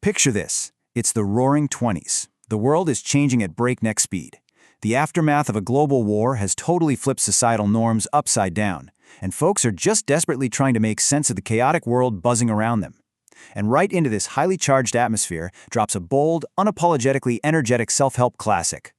Picture this. It's the roaring 20s. The world is changing at breakneck speed. The aftermath of a global war has totally flipped societal norms upside down, and folks are just desperately trying to make sense of the chaotic world buzzing around them. And right into this highly charged atmosphere drops a bold, unapologetically energetic self-help classic.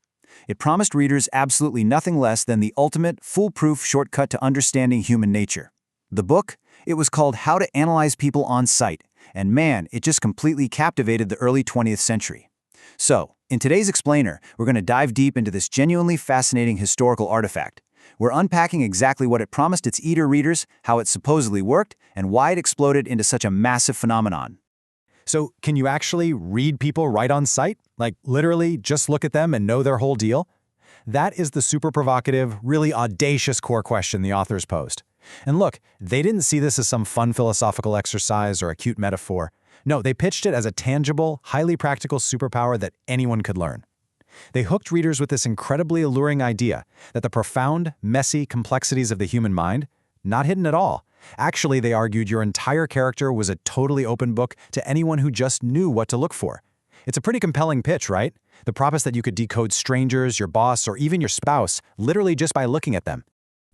It promised readers absolutely nothing less than the ultimate, foolproof shortcut to understanding human nature. The book? It was called How to Analyze People on Sight, and man, it just completely captivated the early 20th century. So, in today's explainer, we're going to dive deep into this genuinely fascinating historical artifact. We're unpacking exactly what it promised its readers, how it supposedly worked, and why it exploded into such a massive phenomenon. So, can you actually read people right on sight? Like, literally just look at them and know their whole deal? That is the super provocative, really audacious core question the authors posed. And look, they didn't see this as some fun philosophical exercise or a cute metaphor. No, they pitched it as a tangible, highly practical superpower that anyone could learn. They hooked readers with this incredibly alluring idea that the profound, messy complexities of the human mind, not hidden at all. Actually, they argued your entire character was a totally open book to anyone who just knew what to look for. It's a pretty compelling pitch, right? The promise that you could decode strangers, your boss, or even your spouse, literally just by looking at them.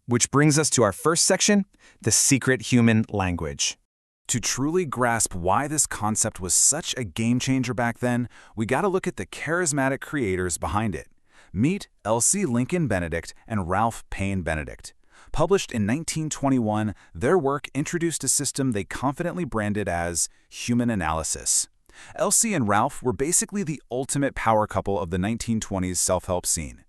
Which brings us to our first section, the secret human language. To truly grasp why this concept was such a game-changer back then, we gotta look at the charismatic creators behind it. Meet Elsie Lincoln Benedict and Ralph Payne Benedict. Published in 1921, their work introduced a system they confidently branded as human analysis. Elsie and Ralph were basically the ultimate power couple of the 1920s self-help scene.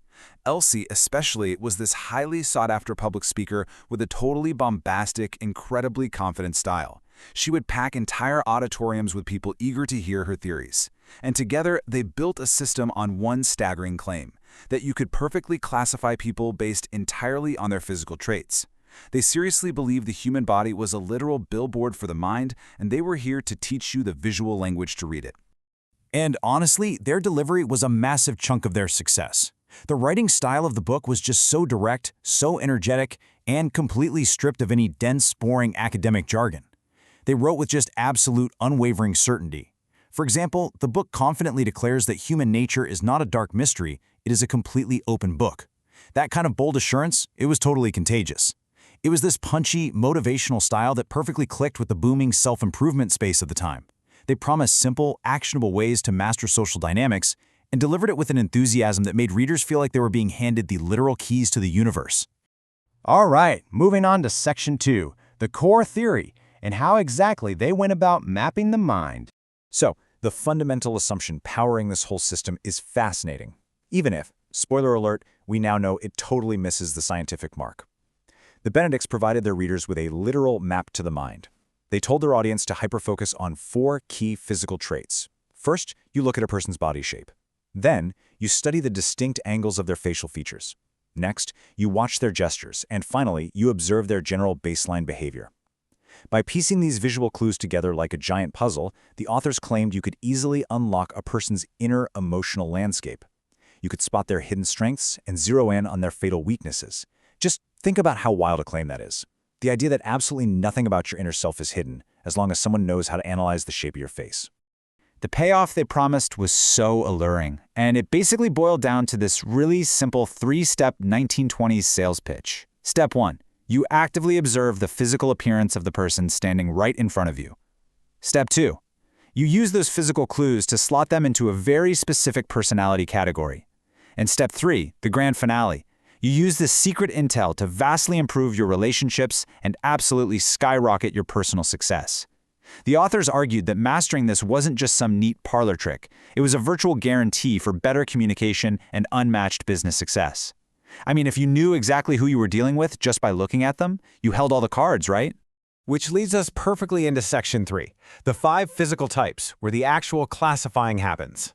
Elsie, especially, was this highly sought-after public speaker with a totally bombastic, incredibly confident style. She would pack entire auditoriums with people eager to hear her theories. And together, they built a system on one staggering claim, that you could perfectly classify people based entirely on their physical traits. They seriously believed the human body was a literal billboard for the mind, and they were here to teach you the visual language to read it. And honestly, their delivery was a massive chunk of their success. The writing style of the book was just so direct, so energetic, and completely stripped of any dense, boring academic jargon. They wrote with just absolute, unwavering certainty. For example, the book confidently declares that human nature is not a dark mystery, it is a completely open book. That kind of bold assurance, it was totally contagious. It was this punchy, motivational style that perfectly clicked with the booming self-improvement space of the time. They promised simple, actionable ways to master social dynamics and delivered it with an enthusiasm that made readers feel like they were being handed the literal keys to the universe. All right, moving on to Section 2, the core theory, and how exactly they went about mapping the mind. So, the fundamental assumption powering this whole system is fascinating, even if, spoiler alert, we now know it totally misses the scientific mark. The Benedicts provided their readers with a literal map to the mind. They told their audience to hyperfocus on 4 key physical traits. First, you look at a person's body shape. Then, you study the distinct angles of their facial features. Next, you watch their gestures, and finally, you observe their general baseline behavior. By piecing these visual clues together like a giant puzzle, the authors claimed you could easily unlock a person's inner emotional landscape. You could spot their hidden strengths and zero in on their fatal weaknesses. Just think about how wild a claim that is. The idea that absolutely nothing about your inner self is hidden, as long as someone knows how to analyze the shape of your face. The payoff they promised was so alluring, and it basically boiled down to this really simple 3-step 1920s sales pitch. Step 1. You actively observe the physical appearance of the person standing right in front of you. Step 2. You use those physical clues to slot them into a very specific personality category. And Step 3, the grand finale. You use this secret intel to vastly improve your relationships and absolutely skyrocket your personal success. The authors argued that mastering this wasn't just some neat parlor trick. It was a virtual guarantee for better communication and unmatched business success. I mean, if you knew exactly who you were dealing with just by looking at them, you held all the cards, right? Which leads us perfectly into Section 3, the 5 physical types, where the actual classifying happens.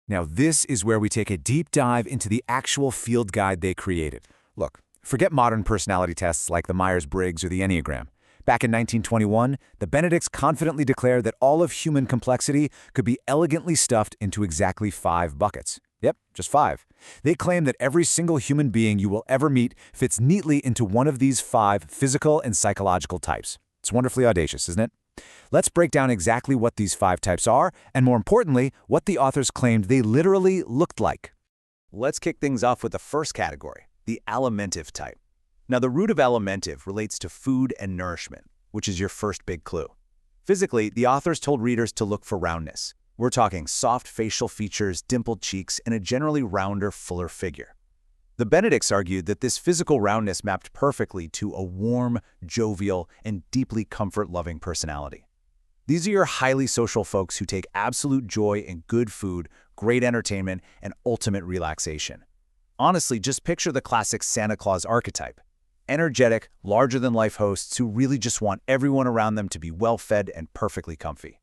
Now, this is where we take a deep dive into the actual field guide they created. Look, forget modern personality tests like the Myers-Briggs or the Enneagram. Back in 1921, the Benedicts confidently declared that all of human complexity could be elegantly stuffed into exactly 5 buckets. Yep, just 5. They claim that every single human being you will ever meet fits neatly into one of these 5 physical and psychological types. It's wonderfully audacious, isn't it? Let's break down exactly what these 5 types are, and more importantly, what the authors claimed they literally looked like. Let's kick things off with the first category, the alimentive type. Now, the root of alimentive relates to food and nourishment, which is your first big clue. Physically, the authors told readers to look for roundness. We're talking soft facial features, dimpled cheeks, and a generally rounder, fuller figure. The Benedicts argued that this physical roundness mapped perfectly to a warm, jovial, and deeply comfort-loving personality. These are your highly social folks who take absolute joy in good food, great entertainment, and ultimate relaxation. Honestly, just picture the classic Santa Claus archetype. Energetic, larger-than-life hosts who really just want everyone around them to be well-fed and perfectly comfy.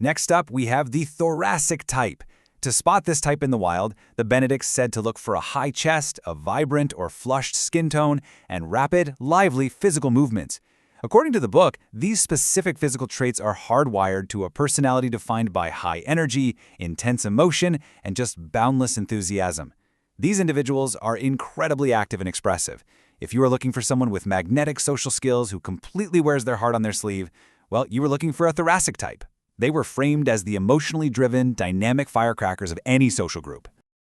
Next up, we have the thoracic type. To spot this type in the wild, the Benedicts said to look for a high chest, a vibrant or flushed skin tone, and rapid, lively physical movements. According to the book, these specific physical traits are hardwired to a personality defined by high energy, intense emotion, and just boundless enthusiasm. These individuals are incredibly active and expressive. If you are looking for someone with magnetic social skills who completely wears their heart on their sleeve, well, you were looking for a thoracic type. They were framed as the emotionally driven, dynamic firecrackers of any social group.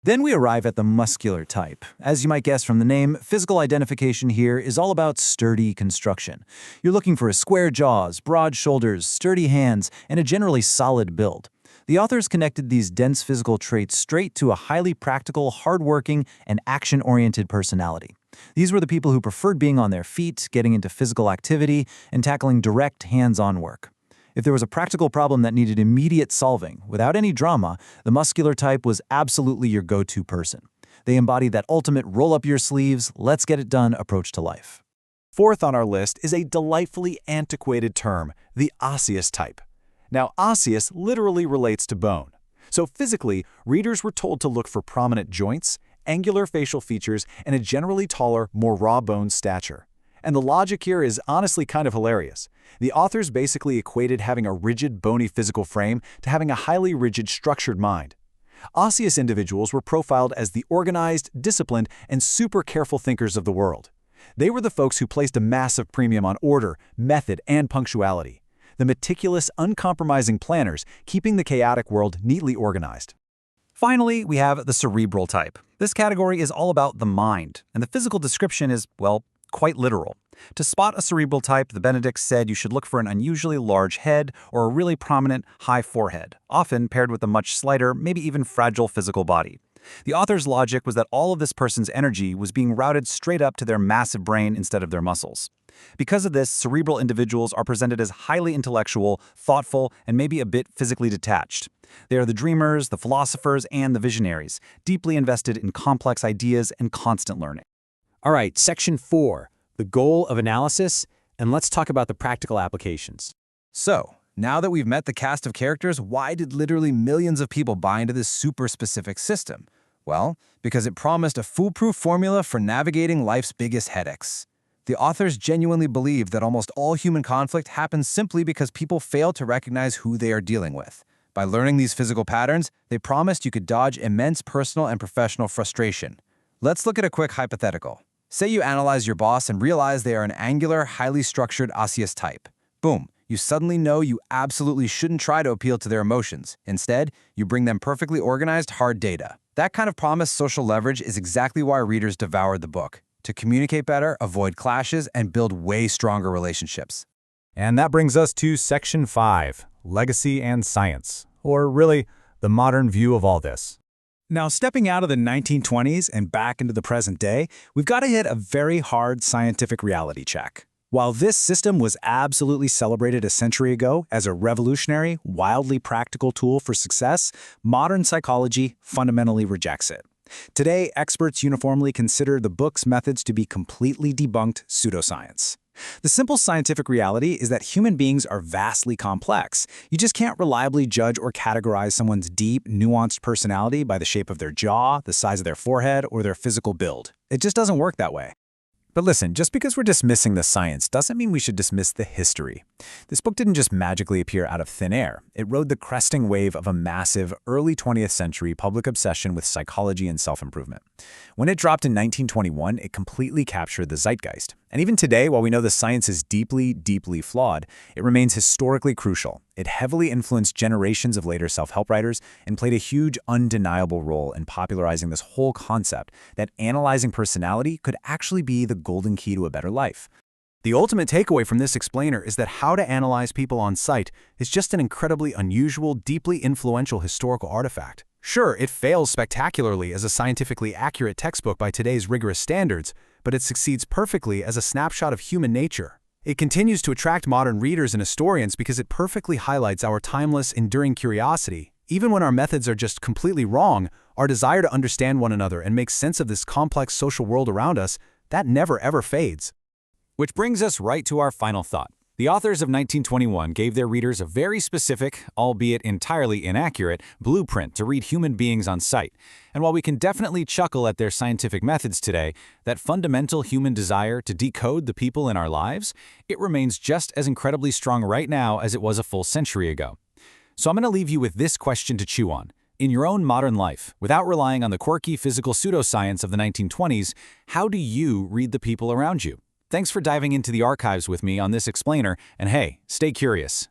Then we arrive at the muscular type. As you might guess from the name, physical identification here is all about sturdy construction. You're looking for square jaws, broad shoulders, sturdy hands, and a generally solid build. The authors connected these dense physical traits straight to a highly practical, hardworking, and action-oriented personality. These were the people who preferred being on their feet, getting into physical activity, and tackling direct, hands-on work. If there was a practical problem that needed immediate solving, without any drama, the muscular type was absolutely your go-to person. They embodied that ultimate roll-up-your-sleeves, let's-get-it-done approach to life. Fourth on our list is a delightfully antiquated term, the osseous type. Now, osseous literally relates to bone. So physically, readers were told to look for prominent joints, angular facial features, and a generally taller, more raw-boned stature. And the logic here is honestly kind of hilarious. The authors basically equated having a rigid, bony physical frame to having a highly rigid, structured mind. Osseous individuals were profiled as the organized, disciplined, and super careful thinkers of the world. They were the folks who placed a massive premium on order, method, and punctuality. The meticulous, uncompromising planners keeping the chaotic world neatly organized. Finally, we have the cerebral type. This category is all about the mind, and the physical description is, well, quite literal. To spot a cerebral type, the Benedicts said you should look for an unusually large head or a really prominent, high forehead, often paired with a much slighter, maybe even fragile physical body. The author's logic was that all of this person's energy was being routed straight up to their massive brain instead of their muscles. Because of this, cerebral individuals are presented as highly intellectual, thoughtful, and maybe a bit physically detached. They are the dreamers, the philosophers, and the visionaries, deeply invested in complex ideas and constant learning. All right, section 4, the goal of analysis, and let's talk about the practical applications. So, now that we've met the cast of characters, why did literally millions of people buy into this super specific system? Well, because it promised a foolproof formula for navigating life's biggest headaches. The authors genuinely believe that almost all human conflict happens simply because people fail to recognize who they are dealing with. By learning these physical patterns, they promised you could dodge immense personal and professional frustration. Let's look at a quick hypothetical. Say you analyze your boss and realize they are an angular, highly structured osseous type. Boom, you suddenly know you absolutely shouldn't try to appeal to their emotions. Instead, you bring them perfectly organized, hard data. That kind of promised social leverage is exactly why readers devoured the book. To communicate better, avoid clashes, and build way stronger relationships. And that brings us to section 5, legacy and science, or really, the modern view of all this. Now, stepping out of the 1920s and back into the present day, we've got to hit a very hard scientific reality check. While this system was absolutely celebrated a century ago as a revolutionary, wildly practical tool for success, modern psychology fundamentally rejects it. Today, experts uniformly consider the book's methods to be completely debunked pseudoscience. The simple scientific reality is that human beings are vastly complex. You just can't reliably judge or categorize someone's deep, nuanced personality by the shape of their jaw, the size of their forehead, or their physical build. It just doesn't work that way. But listen, just because we're dismissing the science doesn't mean we should dismiss the history. This book didn't just magically appear out of thin air. It rode the cresting wave of a massive, early 20th century public obsession with psychology and self-improvement. When it dropped in 1921, it completely captured the zeitgeist. And even today, while we know the science is deeply, deeply flawed, it remains historically crucial. It heavily influenced generations of later self-help writers and played a huge, undeniable role in popularizing this whole concept that analyzing personality could actually be the golden key to a better life. The ultimate takeaway from this explainer is that how to analyze people on sight is just an incredibly unusual, deeply influential historical artifact. Sure, it fails spectacularly as a scientifically accurate textbook by today's rigorous standards, but it succeeds perfectly as a snapshot of human nature. It continues to attract modern readers and historians because it perfectly highlights our timeless, enduring curiosity. Even when our methods are just completely wrong, our desire to understand one another and make sense of this complex social world around us, that never ever fades. Which brings us right to our final thought. The authors of 1921 gave their readers a very specific, albeit entirely inaccurate, blueprint to read human beings on sight. And while we can definitely chuckle at their scientific methods today, that fundamental human desire to decode the people in our lives, it remains just as incredibly strong right now as it was a full century ago. So I'm going to leave you with this question to chew on. In your own modern life, without relying on the quirky physical pseudoscience of the 1920s, how do you read the people around you? Thanks for diving into the archives with me on this explainer, and hey, stay curious.